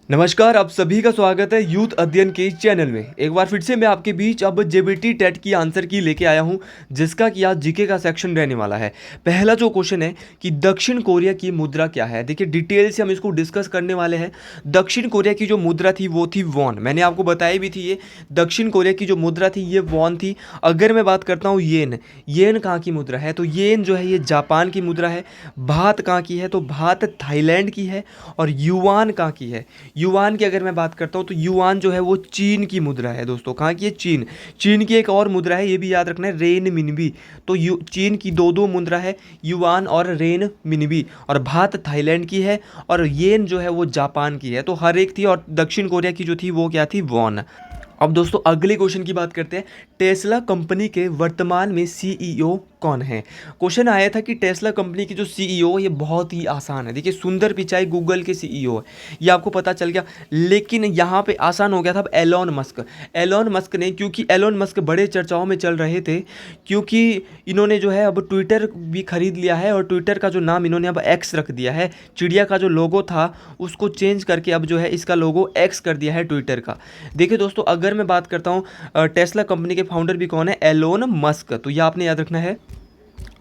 नमस्कार, आप सभी का स्वागत है यूथ अध्ययन के इस चैनल में। एक बार फिर से मैं आपके बीच अब जेबीटी टेट की आंसर की लेके आया हूं, जिसका कि आज जीके का सेक्शन रहने वाला है। पहला जो क्वेश्चन है कि दक्षिण कोरिया की मुद्रा क्या है। देखिए डिटेल से हम इसको डिस्कस करने वाले हैं। दक्षिण कोरिया की जो मुद्रा थी वो थी वॉन। मैंने आपको बताई भी थी, ये दक्षिण कोरिया की जो मुद्रा थी ये वॉन थी। अगर मैं बात करता हूँ येन, येन कहाँ की मुद्रा है तो येन जो है ये जापान की मुद्रा है। भात कहाँ की है तो भात थाईलैंड की है। और युआन कहाँ की है, युआन की अगर मैं बात करता हूँ तो युआन जो है वो चीन की मुद्रा है। दोस्तों कहाँ की है, चीन। चीन की एक और मुद्रा है, ये भी याद रखना है, रेन मिनबी। तो चीन की दो दो मुद्रा है, युआन और रेन मिनबी। और भात थाईलैंड की है और येन जो है वो जापान की है। तो हर एक थी, और दक्षिण कोरिया की जो थी वो क्या थी, वॉन। अब दोस्तों अगले क्वेश्चन की बात करते हैं। टेस्ला कंपनी के वर्तमान में सीईओ कौन है। क्वेश्चन आया था कि टेस्ला कंपनी की जो सीईओ ये बहुत ही आसान है। देखिए सुंदर पिचाई गूगल के सीईओ है, ये आपको पता चल गया। लेकिन यहाँ पे आसान हो गया था अब एलोन मस्क। एलोन मस्क ने, क्योंकि एलोन मस्क बड़े चर्चाओं में चल रहे थे, क्योंकि इन्होंने जो है अब ट्विटर भी खरीद लिया है। और ट्विटर का जो नाम इन्होंने अब एक्स रख दिया है। चिड़िया का जो लोगो था उसको चेंज करके अब जो है इसका लोगो एक्स कर दिया है ट्विटर का। देखिए दोस्तों अगर मैं बात करता हूँ टेस्ला कंपनी के फाउंडर भी कौन है, एलोन मस्क। तो ये आपने याद रखना है।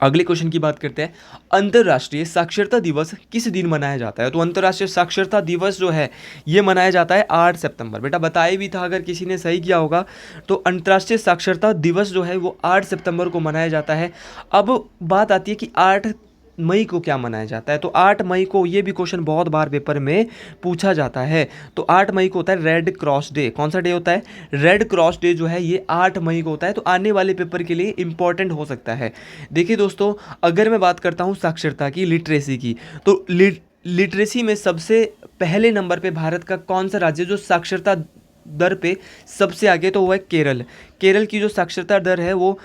अगले क्वेश्चन की बात करते हैं। अंतर्राष्ट्रीय साक्षरता दिवस किस दिन मनाया जाता है। तो अंतर्राष्ट्रीय साक्षरता दिवस जो है ये मनाया जाता है 8 सितंबर। बेटा बताया भी था, अगर किसी ने सही किया होगा तो अंतर्राष्ट्रीय साक्षरता दिवस जो है वो 8 सितंबर को मनाया जाता है। अब बात आती है कि 8 मई को क्या मनाया जाता है। तो 8 मई को, ये भी क्वेश्चन बहुत बार पेपर में पूछा जाता है। तो 8 मई को होता है रेड क्रॉस डे। कौन सा डे होता है, रेड क्रॉस डे जो है ये 8 मई को होता है। तो आने वाले पेपर के लिए इंपॉर्टेंट हो सकता है। देखिए दोस्तों अगर मैं बात करता हूँ साक्षरता की, लिटरेसी की, तो लिटरेसी में सबसे पहले नंबर पे भारत का कौन सा राज्य जो साक्षरता दर पे सबसे आगे, तो वो है केरल। केरल की जो साक्षरता दर है वो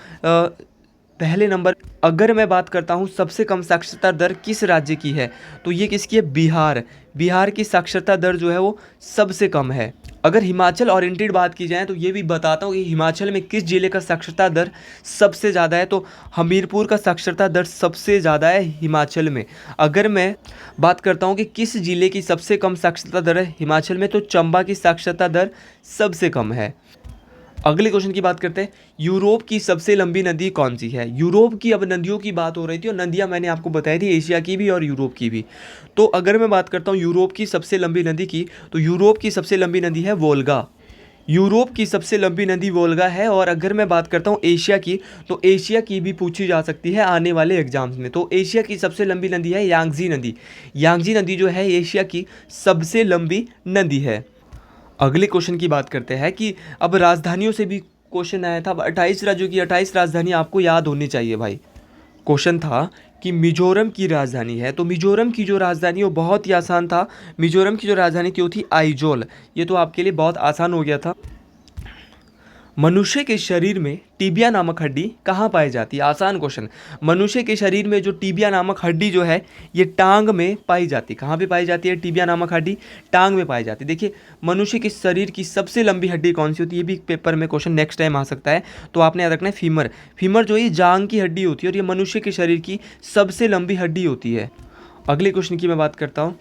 पहले नंबर। अगर मैं बात करता हूँ सबसे कम साक्षरता दर किस राज्य की है, तो ये किसकी है, बिहार। बिहार की साक्षरता दर जो है वो सबसे कम है। अगर हिमाचल ओरिएंटेड बात की जाए तो ये भी बताता हूँ कि हिमाचल में किस जिले का साक्षरता दर सबसे ज़्यादा है। तो हमीरपुर का साक्षरता दर सबसे ज़्यादा है हिमाचल में। अगर मैं बात करता हूँ कि किस जिले की सबसे कम साक्षरता दर है हिमाचल में, तो चंबा की साक्षरता दर सबसे कम है। अगले क्वेश्चन की बात करते हैं। यूरोप की सबसे लंबी नदी कौन सी है। यूरोप की अब नदियों की बात हो रही थी, और नदियां मैंने आपको बताई थी एशिया की भी और यूरोप की भी। तो अगर मैं बात करता हूँ यूरोप की सबसे लंबी नदी की, तो यूरोप की सबसे लंबी नदी है वोल्गा। यूरोप की सबसे लंबी नदी वोल्गा है। और अगर मैं बात करता हूँ एशिया की, तो एशिया की भी पूछी जा सकती है आने वाले एग्जाम्स में। तो एशिया की सबसे लंबी नदी है यांगजी नदी। यांगजी नदी जो है एशिया की सबसे लंबी नदी है। अगले क्वेश्चन की बात करते हैं कि अब राजधानियों से भी क्वेश्चन आया था। अब 28 राज्यों की 28 राजधानी आपको याद होनी चाहिए भाई। क्वेश्चन था कि मिजोरम की राजधानी है, तो मिजोरम की जो राजधानी वो बहुत ही आसान था। मिजोरम की जो राजधानी थी वो थी आइजोल। ये तो आपके लिए बहुत आसान हो गया था। मनुष्य के शरीर में टिबिया नामक हड्डी कहाँ पाई जाती है। आसान क्वेश्चन। मनुष्य के शरीर में जो टिबिया नामक हड्डी जो है ये टांग में पाई जाती है। कहाँ पे पाई जाती है टिबिया नामक हड्डी, टांग में पाई जाती है। देखिए मनुष्य के शरीर की सबसे लंबी हड्डी कौन सी होती है, ये भी पेपर में क्वेश्चन नेक्स्ट टाइम आ सकता है। तो आपने याद रखना है फीमर। फीमर जो ये जांग की हड्डी होती है और ये मनुष्य के शरीर की सबसे लंबी हड्डी होती है। अगले क्वेश्चन की मैं बात करता हूँ।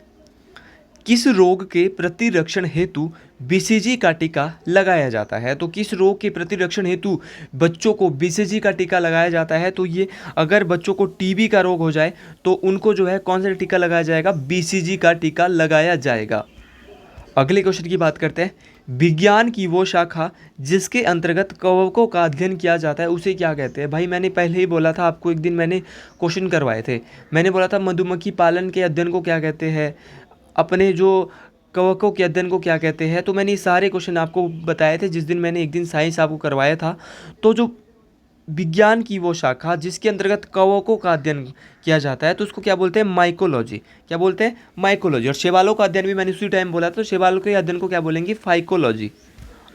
किस रोग के प्रतिरक्षण हेतु बीसीजी का टीका लगाया जाता है। तो किस रोग के प्रतिरक्षण हेतु बच्चों को बीसीजी का टीका लगाया जाता है, तो ये अगर बच्चों को टीबी का रोग हो जाए तो उनको जो है कौन सा टीका लगाया जाएगा, बीसीजी का टीका लगाया जाएगा। अगले क्वेश्चन की बात करते हैं। विज्ञान की वो शाखा जिसके अंतर्गत कवकों का अध्ययन किया जाता है उसे क्या कहते हैं। भाई मैंने पहले ही बोला था आपको, एक दिन मैंने क्वेश्चन करवाए थे। मैंने बोला था मधुमक्खी पालन के अध्ययन को क्या कहते हैं, अपने जो कवकों के अध्ययन को क्या कहते हैं। तो मैंने ये सारे क्वेश्चन आपको बताए थे जिस दिन मैंने एक दिन साइंस आपको करवाया था। तो जो विज्ञान की वो शाखा जिसके अंतर्गत कवकों का अध्ययन किया जाता है तो उसको क्या बोलते हैं, माइकोलॉजी। क्या बोलते हैं, माइकोलॉजी। और शैवालों का अध्ययन भी मैंने उसी टाइम बोला था, तो शैवालों के अध्ययन को क्या बोलेंगे, फाइकोलॉजी।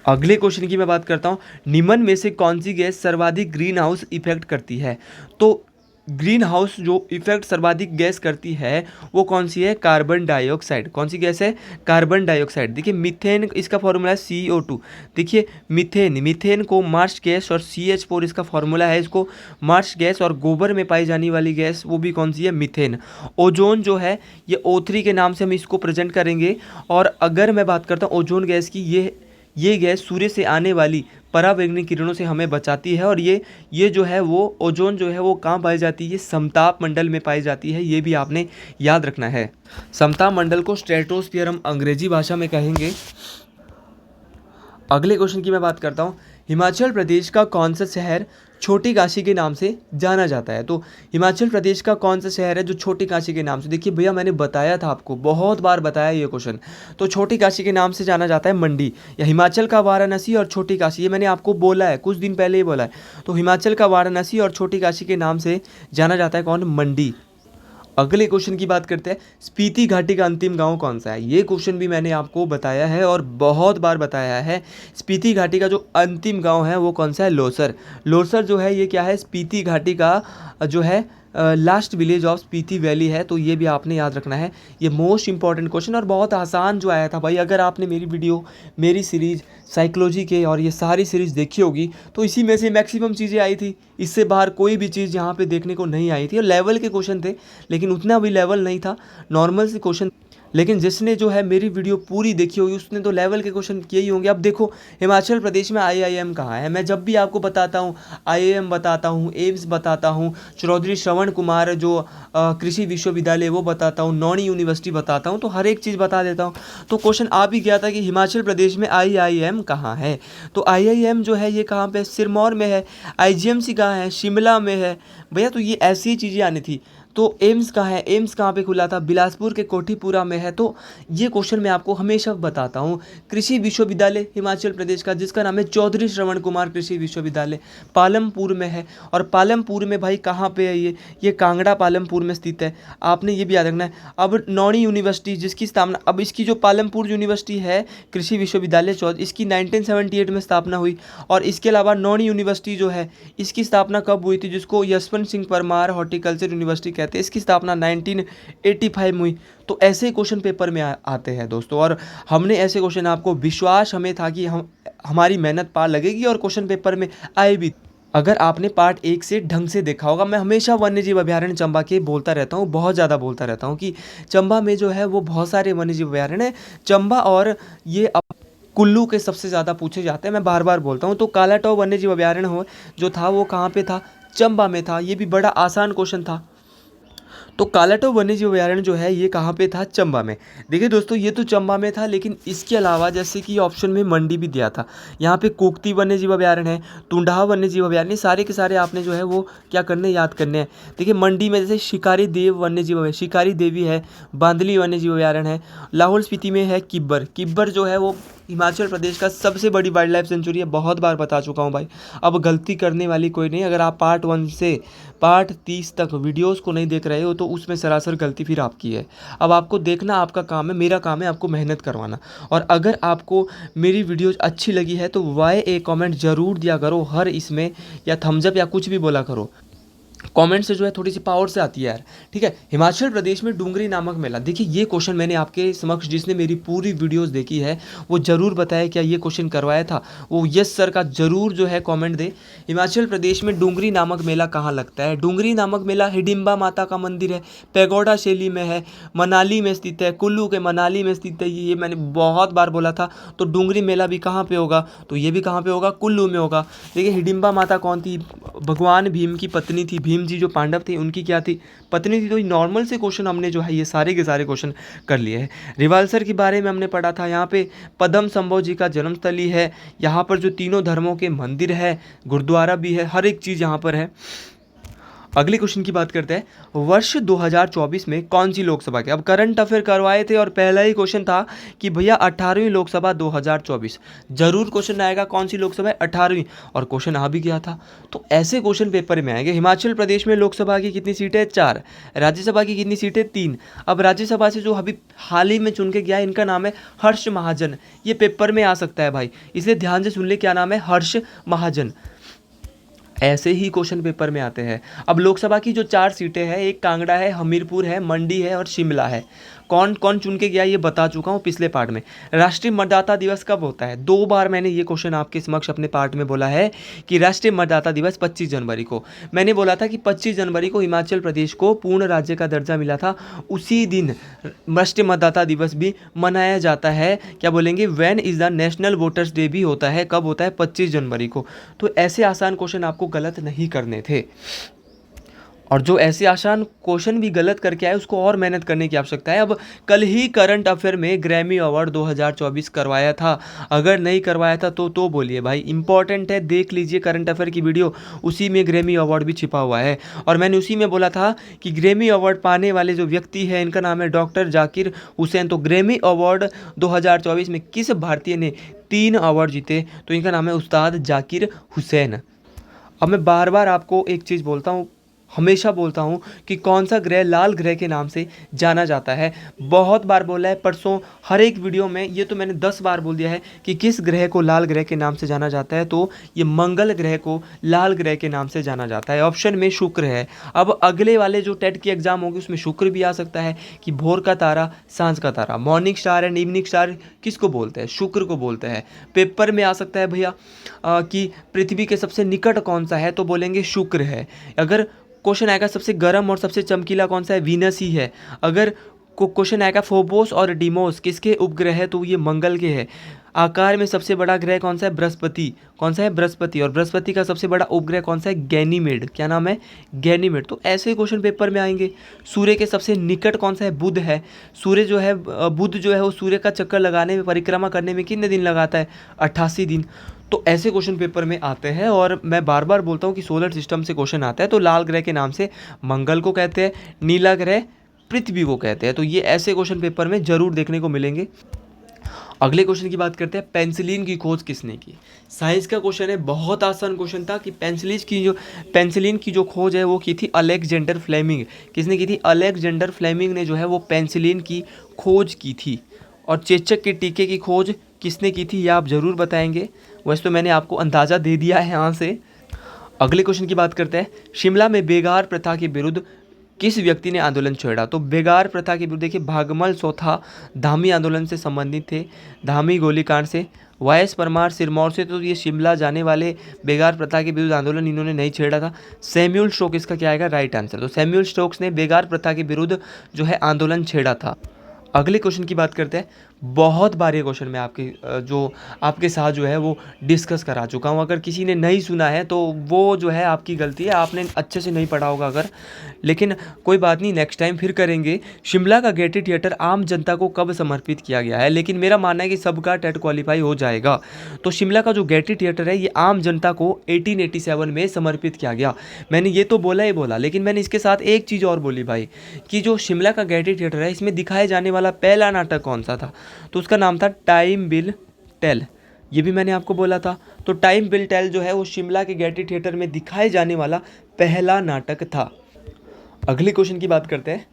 अगले क्वेश्चन की मैं बात करता हूँ। निम्न में से कौन सी गैस सर्वाधिक ग्रीन हाउस इफेक्ट करती है। तो ग्रीन हाउस जो इफेक्ट सर्वाधिक गैस करती है वो कौन सी है? Carbon dioxide. कौन सी गैस है? Carbon dioxide. देखिए मीथेन, इसका फॉर्मूला है CO2। देखिए मीथेन को मार्च गैस और CH4 इसका फॉर्मूला है, इसको मार्च गैस, और गोबर में पाई जाने वाली गैस वो भी कौन सी है? मीथेन। ओजोन जो है ये O3 के नाम से हम इसको प्रेजेंट करेंगे। और अगर मैं बात करता हूँ ओजोन गैस की, ये गैस सूर्य से आने वाली पराबैंगनी किरणों से हमें बचाती है। और ये जो है वो ओजोन जो है वो कहाँ पाई जाती है? ये समताप मंडल में पाई जाती है, ये भी आपने याद रखना है। समताप मंडल को स्ट्रेटोस्फीयर हम अंग्रेजी भाषा में कहेंगे। अगले क्वेश्चन की मैं बात करता हूँ। हिमाचल प्रदेश का कौन सा शहर छोटी काशी के नाम से जाना जाता है? तो हिमाचल प्रदेश का कौन सा शहर है जो छोटी काशी के नाम से? देखिए भैया मैंने बताया था आपको, बहुत बार बताया ये क्वेश्चन। तो छोटी काशी के नाम से जाना जाता है मंडी, या हिमाचल का वाराणसी और छोटी काशी, ये मैंने आपको बोला है, कुछ दिन पहले ही बोला है। तो हिमाचल का वाराणसी और छोटी काशी के नाम से जाना जाता है कौन? मंडी। अगले क्वेश्चन की बात करते हैं। स्पीति घाटी का अंतिम गांव कौन सा है? ये क्वेश्चन भी मैंने आपको बताया है और बहुत बार बताया है। स्पीति घाटी का जो अंतिम गांव है वो कौन सा है? लोसर। लोसर जो है ये क्या है? स्पीति घाटी का जो है last village of Spiti valley है। तो ये भी आपने याद रखना है। ये मोस्ट इंपॉर्टेंट क्वेश्चन और बहुत आसान जो आया था भाई। अगर आपने मेरी वीडियो, मेरी सीरीज़ साइकोलॉजी के और ये सारी सीरीज़ देखी होगी तो इसी में से मैक्सिमम चीज़ें आई थी। इससे बाहर कोई भी चीज़ यहाँ पे देखने को नहीं आई थी। और लेवल के क्वेश्चन थे, लेकिन उतना भी लेवल नहीं था, नॉर्मल से क्वेश्चन। लेकिन जिसने जो है मेरी वीडियो पूरी देखी होगी उसने तो लेवल के क्वेश्चन किए ही होंगे। अब देखो हिमाचल प्रदेश में IIM कहाँ है? मैं जब भी आपको बताता हूँ IIM बताता हूँ, एम्स बताता हूँ, चौधरी श्रवण कुमार जो कृषि विश्वविद्यालय वो बताता हूँ, नौणी यूनिवर्सिटी बताता हूँ, तो हर एक चीज़ बता देता हूँ। तो क्वेश्चन आ भी गया था कि हिमाचल प्रदेश में IIM कहाँ है? तो IIM जो है ये कहाँ पे? सिरमौर में है। IGMC कहाँ है? शिमला में है भैया। तो ये ऐसी ही चीज़ें आनी थी। तो एम्स कहाँ है? एम्स कहाँ पे खुला था? बिलासपुर के कोठीपुरा में है। तो ये क्वेश्चन मैं आपको हमेशा बताता हूँ। कृषि विश्वविद्यालय हिमाचल प्रदेश का जिसका नाम है चौधरी श्रवण कुमार कृषि विश्वविद्यालय, पालमपुर में है। और पालमपुर में भाई कहाँ पे है? ये कांगड़ा पालमपुर में स्थित है, आपने ये भी याद रखना है। अब नौणी यूनिवर्सिटी जिसकी स्थापना, अब इसकी जो पालमपुर यूनिवर्सिटी है कृषि विश्वविद्यालय इसकी 1978 में स्थापना हुई। और इसके अलावा नौणी यूनिवर्सिटी जो है इसकी स्थापना कब हुई थी? जिसको यशवंत सिंह परमार हॉर्टिकल्चर यूनिवर्सिटी कहते हैं, इसकी स्थापना 1985 में हुई। तो ऐसे क्वेश्चन पेपर में आते हैं दोस्तों। और हमने ऐसे क्वेश्चन, आपको विश्वास हमें था कि हमारी मेहनत पार लगेगी और क्वेश्चन पेपर में आए भी। अगर आपने पार्ट 1 से ढंग से देखा होगा, मैं हमेशा वन्यजीव अभयारण्य चंबा के बोलता रहता हूँ, बहुत ज़्यादा बोलता रहता हूँ कि चंबा में जो है वो बहुत सारे वन्यजीव अभयारण्य हैं। चंबा और ये कुल्लू के सबसे ज़्यादा पूछे जाते हैं, मैं बार बार बोलता हूँ। तो कालाटो वन्यजीव अभयारण्य हो जो था वो कहाँ पे था? चंबा में था। ये भी बड़ा आसान क्वेश्चन था। तो कालाटो वन्यजीव अभयारण्य जो है ये कहाँ पे था? चंबा में। देखिए दोस्तों ये तो चंबा में था, लेकिन इसके अलावा जैसे कि ऑप्शन में मंडी भी दिया था, यहाँ पे कोकती वन्यजीव अभयारण्य है, टुंडहा वन्यजीव अभयारण्य, सारे के सारे आपने जो है वो क्या करने, याद करने हैं। देखिए मंडी में जैसे शिकारी देव वन्यजीव, शिकारी देवी है, बांदली वन्यजीव अभयारण्य है। लाहौल स्पीति में है किब्बर जो है वो हिमाचल प्रदेश का सबसे बड़ी वाइल्ड लाइफ सेंचुरी है। बहुत बार बता चुका हूँ भाई, अब गलती करने वाली कोई नहीं। अगर आप पार्ट 1 से पार्ट 30 तक वीडियोस को नहीं देख रहे हो तो उसमें सरासर गलती फिर आपकी है। अब आपको देखना आपका काम है, मेरा काम है आपको मेहनत करवाना। और अगर आपको मेरी वीडियोस अच्छी लगी है तो YA कमेंट ज़रूर दिया करो हर इसमें, या थम्स अप या कुछ भी बोला करो। कमेंट से जो है थोड़ी सी पावर से आती है यार, ठीक है। हिमाचल प्रदेश में डूंगरी नामक मेला, देखिए ये क्वेश्चन मैंने आपके समक्ष, जिसने मेरी पूरी वीडियोस देखी है वो ज़रूर बताए क्या ये क्वेश्चन करवाया था, वो यस सर का ज़रूर जो है कमेंट दे। हिमाचल प्रदेश में डूंगरी नामक मेला कहाँ लगता है? डूंगरी नामक मेला हिडिंबा माता का मंदिर है, पैगोडा शैली में है, मनाली में स्थित है, कुल्लू के मनाली में स्थित है। ये मैंने बहुत बार बोला था। तो डूंगरी मेला भी कहाँ पे होगा? तो ये भी कहाँ पे होगा? कुल्लू में होगा। देखिए हिडिंबा माता कौन थी? भगवान भीम की पत्नी थी। भीम जी जो पांडव थे उनकी क्या थी? पत्नी थी। तो नॉर्मल से क्वेश्चन हमने जो है ये सारे के सारे क्वेश्चन कर लिए हैं। रिवाल्सर के बारे में हमने पढ़ा था। यहाँ पे पद्म संभव जी का जन्मस्थली है। यहाँ पर जो तीनों धर्मों के मंदिर है, गुरुद्वारा भी है, हर एक चीज़ यहाँ पर है। अगले क्वेश्चन की बात करते हैं। वर्ष 2024 में कौन सी लोकसभा के, अब करंट अफेयर करवाए थे और पहला ही क्वेश्चन था कि भैया 18वीं लोकसभा 2024, जरूर क्वेश्चन आएगा कौन सी लोकसभा है? 18वीं। और क्वेश्चन आ भी गया था। तो ऐसे क्वेश्चन पेपर में आएंगे। हिमाचल प्रदेश में लोकसभा की कितनी सीटें? 4। राज्यसभा की कितनी सीटें? 3। अब राज्यसभा से जो अभी हाल ही में चुन के गया इनका नाम है हर्ष महाजन। ये पेपर में आ सकता है भाई, इसलिए ध्यान से सुन ले, क्या नाम है? हर्ष महाजन। ऐसे ही क्वेश्चन पेपर में आते हैं। अब लोकसभा की जो 4 सीटें हैं, एक कांगड़ा है, हमीरपुर है, मंडी है और शिमला है। कौन कौन चुन के गया ये बता चुका हूँ पिछले पार्ट में। राष्ट्रीय मतदाता दिवस कब होता है? 2 बार मैंने ये क्वेश्चन आपके समक्ष अपने पार्ट में बोला है कि राष्ट्रीय मतदाता दिवस 25 जनवरी को। मैंने बोला था कि 25 जनवरी को हिमाचल प्रदेश को पूर्ण राज्य का दर्जा मिला था। उसी दिन राष्ट्रीय मतदाता दिवस भी मनाया जाता है। क्या बोलेंगे? When is the national voters day भी होता है। कब होता है? 25 जनवरी को। तो ऐसे आसान क्वेश्चन आपको गलत नहीं करने थे। और जो ऐसे आसान क्वेश्चन भी गलत करके आए उसको और मेहनत करने की आवश्यकता है। अब कल ही करंट अफेयर में ग्रैमी अवार्ड 2024 करवाया था। अगर नहीं करवाया था तो बोलिए भाई, इंपॉर्टेंट है, देख लीजिए करंट अफेयर की वीडियो, उसी में ग्रैमी अवार्ड भी छिपा हुआ है। और मैंने उसी में बोला था कि ग्रैमी अवार्ड पाने वाले जो व्यक्ति है इनका नाम है डॉक्टर जाकिर हुसैन। तो ग्रैमी अवार्ड 2024 में किस भारतीय ने 3 अवार्ड जीते? तो इनका नाम है उस्ताद जाकिर हुसैन। अब मैं बार बार आपको एक चीज़ बोलता हूँ, हमेशा बोलता हूँ कि कौन सा ग्रह लाल ग्रह के नाम से जाना जाता है। बहुत बार बोला है परसों हर एक वीडियो में, ये तो मैंने 10 बार बोल दिया है कि किस ग्रह को लाल ग्रह के नाम से जाना जाता है। तो ये मंगल ग्रह को लाल ग्रह के नाम से जाना जाता है। ऑप्शन में शुक्र है। अब अगले वाले जो टेट की एग्जाम होगी उसमें शुक्र भी आ सकता है कि भोर का तारा, सांझ का तारा, morning star and evening star किसको बोलते हैं? शुक्र को बोलते हैं। पेपर में आ सकता है भैया कि पृथ्वी के सबसे निकट कौन सा है? तो बोलेंगे शुक्र है। अगर क्वेश्चन आएगा सबसे गर्म और सबसे चमकीला कौन सा है? वीनस ही है। अगर क्वेश्चन आएगा फोबोस और डीमोस किसके उपग्रह है? तो ये मंगल के है। आकार में सबसे बड़ा ग्रह कौन सा है? बृहस्पति। कौन सा है? बृहस्पति। और बृहस्पति का सबसे बड़ा उपग्रह कौन सा है? गैनीमेड। क्या नाम है? गैनीमेड। तो ऐसे क्वेश्चन पेपर में आएंगे। सूर्य के सबसे निकट कौन सा है? बुध है। सूर्य जो है, बुध जो है वो सूर्य का चक्कर लगाने में, परिक्रमा करने में कितने दिन लगाता है? 88 दिन। तो ऐसे क्वेश्चन पेपर में आते हैं। और मैं बार बार बोलता हूँ कि सोलर सिस्टम से क्वेश्चन आता है तो लाल ग्रह के नाम से मंगल को कहते हैं, नीला ग्रह पृथ्वी को कहते हैं। तो ये ऐसे क्वेश्चन पेपर में जरूर देखने को मिलेंगे। अगले क्वेश्चन की बात करते हैं, पेंसिलिन की खोज किसने की? साइंस का क्वेश्चन है, बहुत आसान क्वेश्चन था कि पेंसिलिन की जो खोज है वो की थी अलेक्जेंडर फ्लेमिंग। किसने की थी? अलेक्जेंडर फ्लेमिंग ने जो है वो पेंसिलिन की खोज की थी। और चेचक के टीके की खोज किसने की थी? ये आप ज़रूर बताएंगे। वैसे तो मैंने आपको अंदाज़ा दे दिया है यहाँ से। अगले क्वेश्चन की बात करते हैं, शिमला में बेगार प्रथा के विरुद्ध किस व्यक्ति ने आंदोलन छेड़ा? तो बेगार प्रथा के विरुद्ध देखिए, भागमल चौथा धामी आंदोलन से संबंधित थे, धामी गोलीकांड से। वायस परमार सिरमौर से। तो ये शिमला जाने वाले बेगार प्रथा के विरुद्ध आंदोलन इन्होंने नहीं छेड़ा था। सैमुअल स्टोक्स इसका क्या आएगा? Right answer. तो सैमुअल स्टोक्स ने बेगार प्रथा के विरुद्ध जो है आंदोलन छेड़ा था। अगले क्वेश्चन की बात करते हैं, बहुत बार ये क्वेश्चन मैं आपके साथ जो है वो डिस्कस करा चुका हूँ। अगर किसी ने नहीं सुना है तो वो जो है आपकी गलती है, आपने अच्छे से नहीं पढ़ा होगा अगर। लेकिन कोई बात नहीं, नेक्स्ट टाइम फिर करेंगे। शिमला का गेयटी थिएटर आम जनता को कब समर्पित किया गया है? लेकिन मेरा मानना है कि सबका टेट क्वालिफाई हो जाएगा। तो शिमला का जो गेयटी थिएटर है ये आम जनता को 1887 में समर्पित किया गया। मैंने ये तो बोला ही बोला, लेकिन मैंने इसके साथ एक चीज़ और बोली भाई, कि जो शिमला का गेयटी थिएटर है इसमें दिखाए जाने वाला पहला नाटक कौन सा था? तो उसका नाम था टाइम विल टेल। ये भी मैंने आपको बोला था। तो टाइम विल टेल जो है वो शिमला के गेयटी थिएटर में दिखाए जाने वाला पहला नाटक था। अगले क्वेश्चन की बात करते हैं,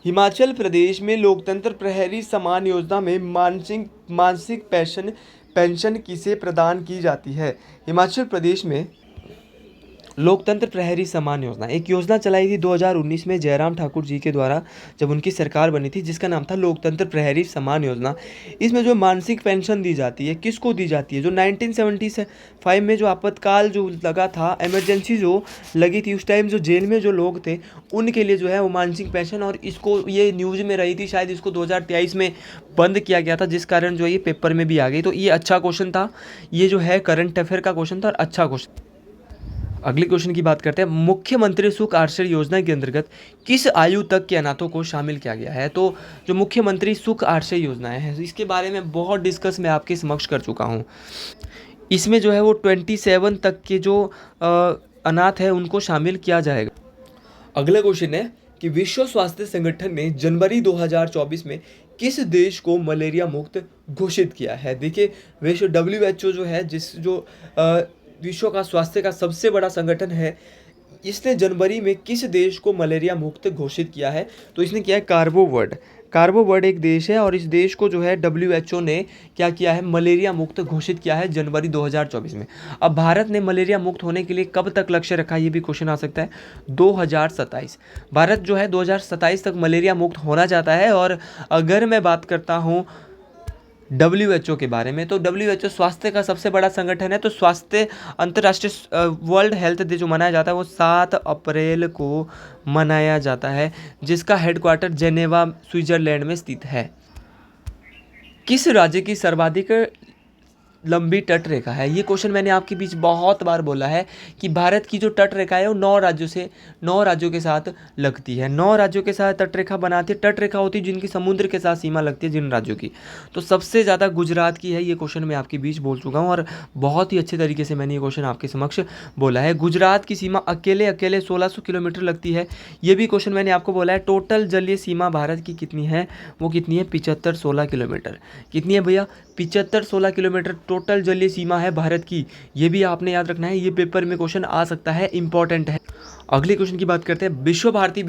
हिमाचल प्रदेश में लोकतंत्र प्रहरी सम्मान योजना में मासिक पेंशन किसे प्रदान की जाती है? हिमाचल प्रदेश में लोकतंत्र प्रहरी सम्मान योजना एक योजना चलाई थी 2019 में जयराम ठाकुर जी के द्वारा, जब उनकी सरकार बनी थी, जिसका नाम था लोकतंत्र प्रहरी सम्मान योजना। इसमें जो मासिक पेंशन दी जाती है किसको दी जाती है? जो 1975 में जो आपातकाल जो लगा था, इमरजेंसी जो लगी थी उस टाइम, जो जेल में जो लोग थे उनके लिए जो है वो मासिक पेंशन। और इसको ये न्यूज़ में रही थी, शायद इसको 2023 में बंद किया गया था, जिस कारण जो ये पेपर में भी आ गई। तो ये अच्छा क्वेश्चन था, ये जो है करंट अफेयर का क्वेश्चन था और अच्छा क्वेश्चन। अगले क्वेश्चन की बात करते हैं, मुख्यमंत्री सुख आश्रय योजना के अंतर्गत किस आयु तक के अनाथों को शामिल किया गया है? तो जो मुख्यमंत्री सुख आश्रय योजना है इसके बारे में बहुत डिस्कस मैं आपके समक्ष कर चुका हूँ। इसमें जो है वो 27 तक के जो अनाथ है उनको शामिल किया जाएगा। अगला क्वेश्चन है कि विश्व स्वास्थ्य संगठन ने जनवरी 2024 में किस देश को मलेरिया मुक्त घोषित किया है? देखिए, विश्व WHO जो है विश्व का स्वास्थ्य का सबसे बड़ा संगठन है, इसने जनवरी में किस देश को मलेरिया मुक्त घोषित किया है? तो इसने किया है कार्बो वर्ड। कार्बो वर्ड एक देश है और इस देश को जो है WHO ने क्या किया है, मलेरिया मुक्त घोषित किया है जनवरी 2024 में। अब भारत ने मलेरिया मुक्त होने के लिए कब तक लक्ष्य रखा है, ये भी क्वेश्चन आ सकता है, 2027। भारत जो है 2027 तक मलेरिया मुक्त होना चाहता है। और अगर मैं बात करता हूँ WHO के बारे में, तो WHO स्वास्थ्य का सबसे बड़ा संगठन है। तो स्वास्थ्य अंतर्राष्ट्रीय वर्ल्ड हेल्थ डे जो मनाया जाता है वो 7 अप्रैल को मनाया जाता है, जिसका हेडक्वार्टर जेनेवा स्विट्जरलैंड में स्थित है। किस राज्य की सर्वाधिक लंबी तट रेखा है, ये क्वेश्चन मैंने आपके बीच बहुत बार बोला है कि भारत की जो तट रेखा है वो 9 राज्यों के साथ लगती है। 9 राज्यों के साथ तट रेखा बनाती है। तट रेखा होती है जिनकी समुद्र के साथ सीमा लगती है, जिन राज्यों की। तो सबसे ज़्यादा गुजरात की है, ये क्वेश्चन मैं आपके बीच बोल चुका हूँ और बहुत ही अच्छे तरीके से मैंने ये क्वेश्चन आपके समक्ष बोला है। गुजरात की सीमा अकेले 1600 किलोमीटर लगती है, ये भी क्वेश्चन मैंने आपको बोला है। टोटल जलीय सीमा भारत की कितनी है, वो कितनी है, 75-16 किलोमीटर। कितनी है भैया, 75-16 किलोमीटर टोटल जलीय सीमा है भारत की। ये भी आपने याद रखना है, ये पेपर में क्वेश्चन आ सकता है, इंपॉर्टेंट है। अगले क्वेश्चन की बात करते हैं। विश्व भारती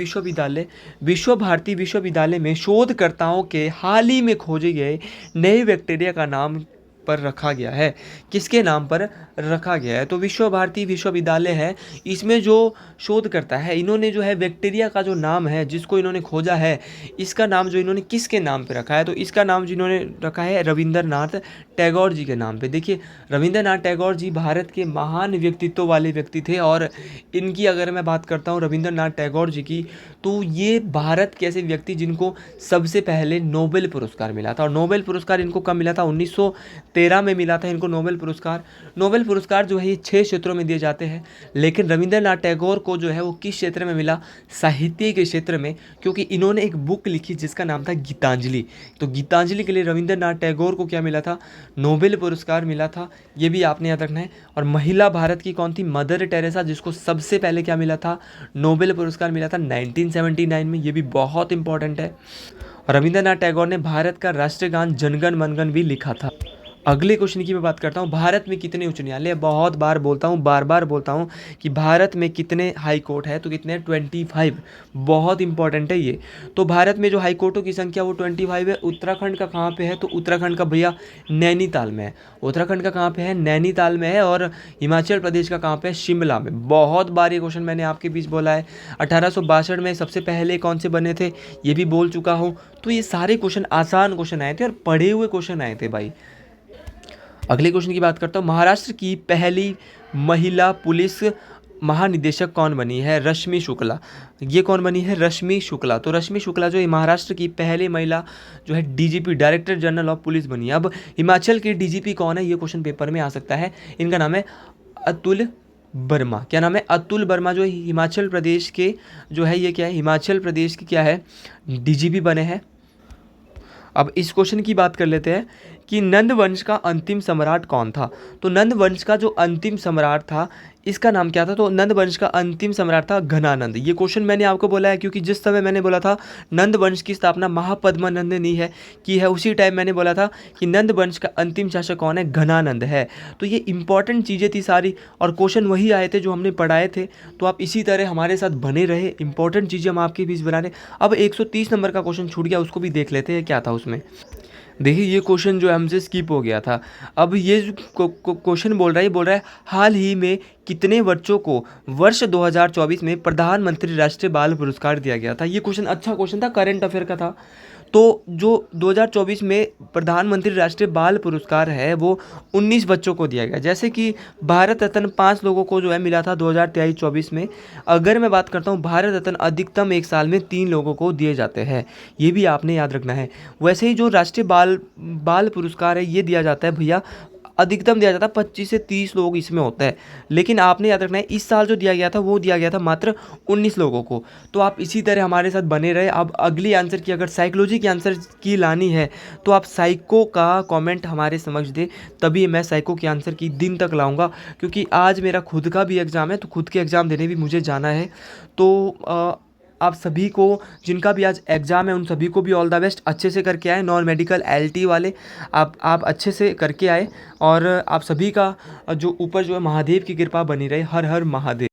विश्वविद्यालय में शोधकर्ताओं के हाल ही में खोजे गए नए बैक्टीरिया का नाम पर रखा गया है, किसके नाम पर रखा गया है, तो विश्व भारती विश्वविद्यालय है। इसमें जो शोधकर्ता है, इन्होंने जो है बैक्टीरिया का जो नाम है जिसको इन्होंने खोजा है, इसका नाम जो इन्होंने किसके नाम पे रखा है, तो इसका नाम जिन्होंने रखा है रविंद्रनाथ टैगोर जी के नाम पे। देखिए, रविंद्रनाथ टैगोर जी भारत के महान व्यक्तित्व वाले व्यक्ति थे और इनकी अगर मैं बात करता हूँ रविंद्रनाथ टैगोर जी की, तो ये भारत के ऐसे व्यक्ति जिनको सबसे पहले नोबेल पुरस्कार मिला था। और नोबेल पुरस्कार इनको कब मिला था, 1913 में मिला था इनको नोबेल पुरस्कार। नोबेल पुरस्कार जो है ये 6 क्षेत्रों में दिए जाते हैं, लेकिन रविंद्रनाथ टैगोर को जो है वो किस क्षेत्र में मिला, साहित्य के क्षेत्र में, क्योंकि इन्होंने एक बुक लिखी जिसका नाम था गीतांजलि। तो गीतांजलि के लिए रविंद्रनाथ टैगोर को क्या मिला था, नोबेल पुरस्कार मिला था, ये भी आपने याद रखना है। और महिला भारत की कौन थी, मदर टेरेसा, जिसको सबसे पहले क्या मिला था, नोबेल पुरस्कार मिला था 1979 में, ये भी बहुत इंपॉर्टेंट है। रविंद्रनाथ टैगोर ने भारत का राष्ट्रगान जनगण मनगण भी लिखा था। अगले क्वेश्चन की मैं बात करता हूँ, भारत में कितने उच्च न्यायालय, बहुत बार बोलता हूँ, बार बार बोलता हूँ कि भारत में कितने हाई कोर्ट है, तो कितने, 25। बहुत इंपॉर्टेंट है ये। तो भारत में जो हाई कोर्टों की संख्या वो 25 है। उत्तराखंड का कहाँ पे है, तो उत्तराखंड का भैया नैनीताल में है। उत्तराखंड का कहाँ पे है, नैनीताल में है। और हिमाचल प्रदेश का कहाँ पे है, शिमला में। बहुत बार ये क्वेश्चन मैंने आपके बीच बोला है। 1862 में सबसे पहले कौन से बने थे, ये भी बोल चुका हूँ। तो ये सारे क्वेश्चन आसान क्वेश्चन आए थे और पढ़े हुए क्वेश्चन आए थे भाई। अगले क्वेश्चन की बात करता हूँ, महाराष्ट्र की पहली महिला पुलिस महानिदेशक कौन बनी है, रश्मि शुक्ला। ये कौन बनी है, रश्मि शुक्ला। तो रश्मि शुक्ला जो है महाराष्ट्र की पहली महिला जो है DGP, director general of police बनी है। अब हिमाचल के DGP कौन है, ये क्वेश्चन पेपर में आ सकता है। इनका नाम है अतुल वर्मा। क्या नाम है, अतुल वर्मा, जो हिमाचल प्रदेश के जो है, ये क्या है, हिमाचल प्रदेश की क्या है, DGP बने हैं। अब इस क्वेश्चन की बात कर लेते हैं कि नंद वंश का अंतिम सम्राट कौन था। तो नंद वंश का जो अंतिम सम्राट था, इसका नाम क्या था, तो नंद वंश का अंतिम सम्राट था घनानंद। ये क्वेश्चन मैंने आपको बोला है क्योंकि जिस समय मैंने बोला था नंद वंश की स्थापना महापद्मानंद ने की है, उसी टाइम मैंने बोला था कि नंद वंश का अंतिम शासक कौन है, घनानंद है। तो ये इंपॉर्टेंट चीज़ें थी सारी और क्वेश्चन वही आए थे जो हमने पढ़ाए थे। तो आप इसी तरह हमारे साथ बने रहे, इंपॉर्टेंट चीज़ें हम आपके बीच बना रहे। अब 130 नंबर का क्वेश्चन छूट गया, उसको भी देख लेते हैं क्या था उसमें। देखिए, ये क्वेश्चन जो है हमसे स्किप हो गया था। अब ये क्वेश्चन बोल रहा है हाल ही में कितने बच्चों को वर्ष 2024 में प्रधानमंत्री राष्ट्रीय बाल पुरस्कार दिया गया था। ये क्वेश्चन अच्छा क्वेश्चन था, करंट अफेयर का था। तो जो 2024 में प्रधानमंत्री राष्ट्रीय बाल पुरस्कार है वो 19 बच्चों को दिया गया। जैसे कि भारत रत्न 5 लोगों को जो है मिला था 2023-24 में। अगर मैं बात करता हूँ, भारत रत्न अधिकतम एक साल में 3 लोगों को दिए जाते हैं, ये भी आपने याद रखना है। वैसे ही जो राष्ट्रीय बाल पुरस्कार है ये दिया जाता है भैया, अधिकतम दिया जाता है 25 से 30 लोग इसमें होता है। लेकिन आपने याद रखना है इस साल जो दिया गया था वो दिया गया था मात्र 19 लोगों को। तो आप इसी तरह हमारे साथ बने रहे। अब अगली आंसर की, अगर साइकोलॉजी की आंसर की लानी है तो आप साइको का कमेंट हमारे समझ दे, तभी मैं साइको के आंसर की दिन तक लाऊंगा। क्योंकि आज मेरा खुद का भी एग्ज़ाम है, तो खुद के एग्ज़ाम देने भी मुझे जाना है। तो आप सभी को जिनका भी आज एग्ज़ाम है उन सभी को भी ऑल द बेस्ट। अच्छे से करके आए, नॉन मेडिकल LT वाले आप अच्छे से करके आए। और आप सभी का जो ऊपर जो है महादेव की कृपा बनी रहे। हर हर महादेव।